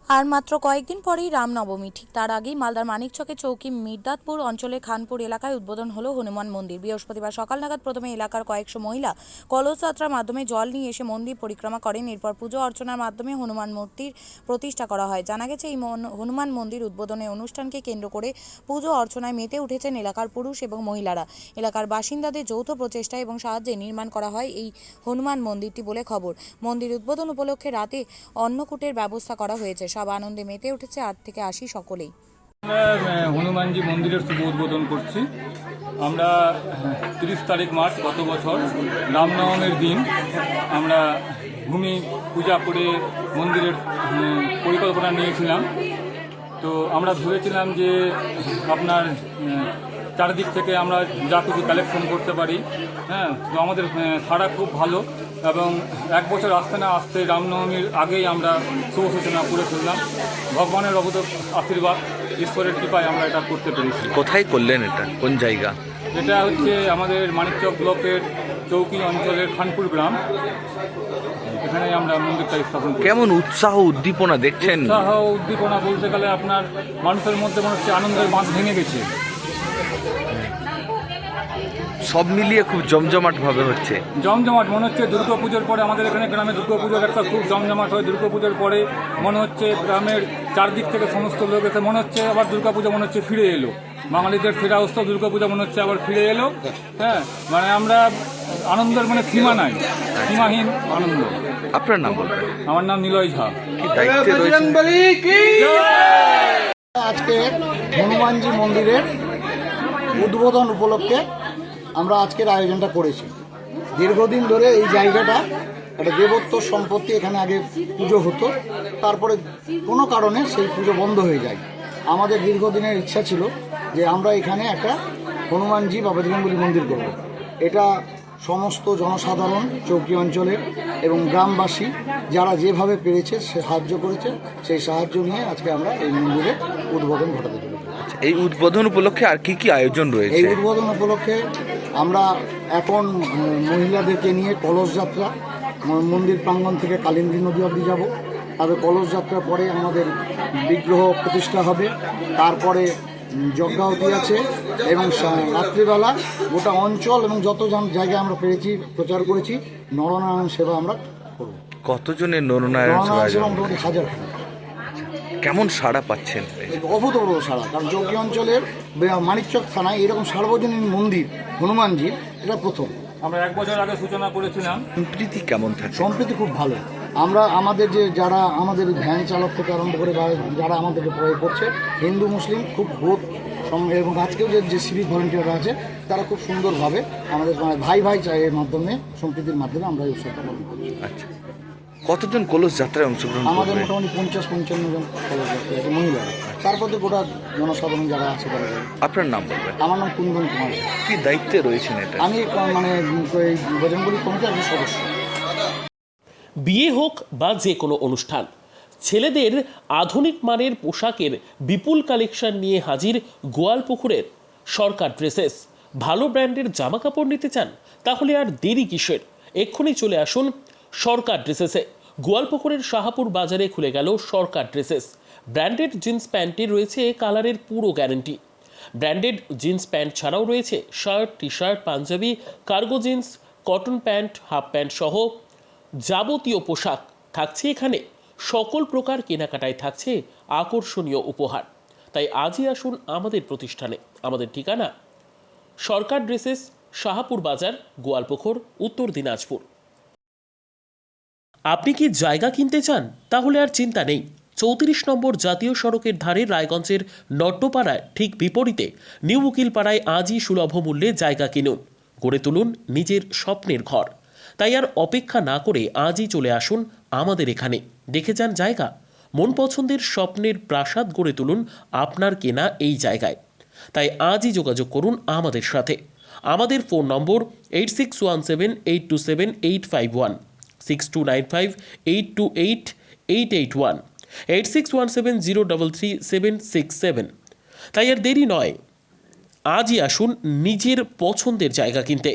আর মাত্র কয়েকদিন পরেই রামনবমী। ঠিক তার আগেই মালদার মানিকচকে চৌকি মির্দাতপুর অঞ্চলে খানপুর এলাকায় উদ্বোধন হলো হনুমান মন্দির। বৃহস্পতিবার সকাল নাগাদ প্রথমে এলাকার কয়েকশো মহিলা কলসযাত্রার মাধ্যমে জল নিয়ে এসে মন্দির পরিক্রমা করেন। এরপর পুজো অর্চনার মাধ্যমে হনুমান মূর্তির প্রতিষ্ঠা করা হয়। জানা গেছে, এই হনুমান মন্দির উদ্বোধনের অনুষ্ঠানকে কেন্দ্র করে পুজো অর্চনায় মেতে উঠেছেন এলাকার পুরুষ এবং মহিলারা। এলাকার বাসিন্দাদের যৌথ প্রচেষ্টা এবং সাহায্যে নির্মাণ করা হয় এই হনুমান মন্দিরটি বলে খবর। মন্দির উদ্বোধন উপলক্ষে রাতে অন্নকূটের ব্যবস্থা করা হয়েছে। সব আনন্দে মেতে উঠেছে 8 থেকে 80 সকলেই। আমরা হনুমানজি মন্দিরের শুভ উদ্বোধন করছি। আমরা 30 তারিখ মার্চ গত বছর রামনবমীর দিন আমরা ভূমি পূজা করে মন্দিরের পরিকল্পনা নিয়েছিলাম। তো আমরা ভেবেছিলাম যে আপনার চারিদিক থেকে আমরা যা কিছু কালেকশন করতে পারি, তো আমাদের সাড়া খুব ভালো এবং এক বছর আসতে না আসতে রামনবমীর আগেই আমরা শুভ সূচনা করে ফেললাম। ভগবানের অবুধ আশীর্বাদ, ঈশ্বরের কৃপায় আমরা এটা করতে পেরেছি। কোথায় করলেন এটা, কোন জায়গা? এটা হচ্ছে আমাদের মানিকচক ব্লকের চৌকি অঞ্চলের খানপুর গ্রাম। এখানে আমরা মন্দিরটা স্থাপন করি। কেমন উৎসাহ উদ্দীপনা দেখছেন? উৎসাহ উদ্দীপনা বলতে গেলে আপনার মানুষের মধ্যে মনে হচ্ছে আনন্দের বাঁধ ভেঙে গেছে। সব মিলিয়ে খুব জমজমাট ভাবে হচ্ছে। জমজমাট মনে হচ্ছে দুর্গাপুজোর পরে আমাদের এখানে গ্রামে দুর্গাপুজোর একটা খুব জমজমাট হয়। দুর্গাপুজোর পরে মনে হচ্ছে গ্রামের চারদিক থেকে সমস্ত লোক এসে মনে হচ্ছে আবার দুর্গাপুজো মনে হচ্ছে ফিরে এলো। বাঙালিদের ফেরা উৎসব দুর্গাপূজা মনে হচ্ছে আবার ফিরে এলো। মানে আমরা আনন্দের সীমা নাই, সীমাহীন আনন্দ। আপনার নাম বলবেন? আমার নাম নিলয় ঝা। কি দায়িত্বে রয়েছেন? আজকে হনুমানজি মন্দিরের উদ্বোধন উপলক্ষে আমরা আজকের আয়োজনটা করেছি। দীর্ঘদিন ধরে এই জায়গাটা একটা দেবত্ব সম্পত্তি, এখানে আগে পুজো হতো, তারপরে কোনো কারণে সেই পুজো বন্ধ হয়ে যায়। আমাদের দীর্ঘদিনের ইচ্ছা ছিল যে আমরা এখানে একটা হনুমানজি বা বজরংবলী মন্দির করব। এটা সমস্ত জনসাধারণ চৌকি অঞ্চলের এবং গ্রামবাসী যারা যেভাবে পেরেছে সাহায্য করেছে, সেই সাহায্য নিয়ে আজকে আমরা এই মন্দিরে উদ্বোধন ঘটাতে চলেছি। এই উদ্বোধন উপলক্ষে আর কি কি আয়োজন রয়েছে? এই উদ্বোধন উপলক্ষে আমরা এখন মহিলাদেরকে নিয়ে কলস যাত্রা, মন্দির প্রাঙ্গণ থেকে কালিন্দী নদী অবধি যাব। তবে কলস যাত্রার পরে আমাদের বিগ্রহ প্রতিষ্ঠা হবে, তারপরে যজ্ঞাহুতি আছে এবং রাত্রিবেলা গোটা অঞ্চল এবং যত জায়গায় আমরা পেরেছি প্রচার করেছি নরনারায়ণ সেবা আমরা করব। কতজনের নরনারায়ণ সেবা? মোটামুটি 1000। কেমন সাড়া পাচ্ছেন? অভূতপূর্ব সাড়া, কারণ চৌকি অঞ্চলের মানিকচক থানায় এরকম সার্বজনীন মন্দির হনুমানজির এটা প্রথম। আমরা 1 বছর আগে সূচনা করেছিলাম। সম্প্রীতি কেমন থাকে? সম্প্রীতি খুব ভালো। আমরা আমাদের যারা আমাদের ভ্যান চালক থেকে আরম্ভ করে বা যারা আমাদেরকে প্রয়োগ করছে, হিন্দু মুসলিম খুব বোধ এবং আজকেও যে সিভিক ভলেন্টিয়াররা আছে তারা খুব সুন্দরভাবে আমাদের ভাই ভাই চায়ের মাধ্যমে, সম্প্রীতির মাধ্যমে আমরা এই উৎসবটা পালন করছি। আচ্ছা, কতজন কলস যাত্রায় অংশগ্রহণ করবে? আমাদের মোটামুটি 50-55 জন কলস যাত্রী আছে, মহিলারা। তারপরে গোটা জনসাধারণ যারা আছে তারা। আপনার নাম বলবেন? আমার নাম কুন্দন কুমার। কি দায়িত্বে রয়েছেন এটা? আমি এই বজরংবলী কমিটির একজন সদস্য। বিয়ে হোক বা যে কোনো অনুষ্ঠান, ছেলেদের আধুনিক মানের পোশাকের বিপুল কালেকশন নিয়ে হাজির গোয়ালপুকুরের সরকার ড্রেসেস। ভালো ব্র্যান্ডের জামা কাপড় নিতে চান? তাহলে আর দেরি কিসের? এক্ষুনি চলে আসুন সরকার ড্রেসেসে। গোয়ালপুকুরের শাহাপুর বাজারে খুলে গেল সরকার ড্রেসেস। ব্র্যান্ডেড জিন্স প্যান্টে রয়েছে কালারের পুরো গ্যারান্টি। ব্র্যান্ডেড জিন্স প্যান্ট ছাড়াও রয়েছে shirt, T shirt, panjabi, cargo jeans, cotton pant, half pant সহ যাবতীয় পোশাক থাকছে এখানে। সকল প্রকার কেনাকাটায় থাকছে আকর্ষণীয় উপহার। তাই আজই আসুন আমাদের প্রতিষ্ঠানে। আমাদের ঠিকানা সরকার ড্রেসেস, শাহাপুর বাজার, গোয়ালপুকুর, উত্তর দিনাজপুর। আপনি কি জায়গা কিনতে চান? তাহলে আর চিন্তা নেই। 34 নম্বর জাতীয় সড়কের ধারে রায়গঞ্জের নট্টপাড়ায় ঠিক বিপরীতে নিউ উকিলপাড়ায় আজই সুলভ মূল্যে জায়গা কিনুন, গড়ে তুলুন নিজের স্বপ্নের ঘর। তাই আর অপেক্ষা না করে আজই চলে আসুন আমাদের এখানে, দেখে যান জায়গা। মন পছন্দের স্বপ্নের প্রাসাদ গড়ে তুলুন আপনার কেনা এই জায়গায়। তাই আজই যোগাযোগ করুন আমাদের সাথে। আমাদের ফোন নম্বর 8617827851, 6295828881, 8617033767। তাই আর দেরি নয়, আজই আসুন নিজের পছন্দের জায়গা কিনতে।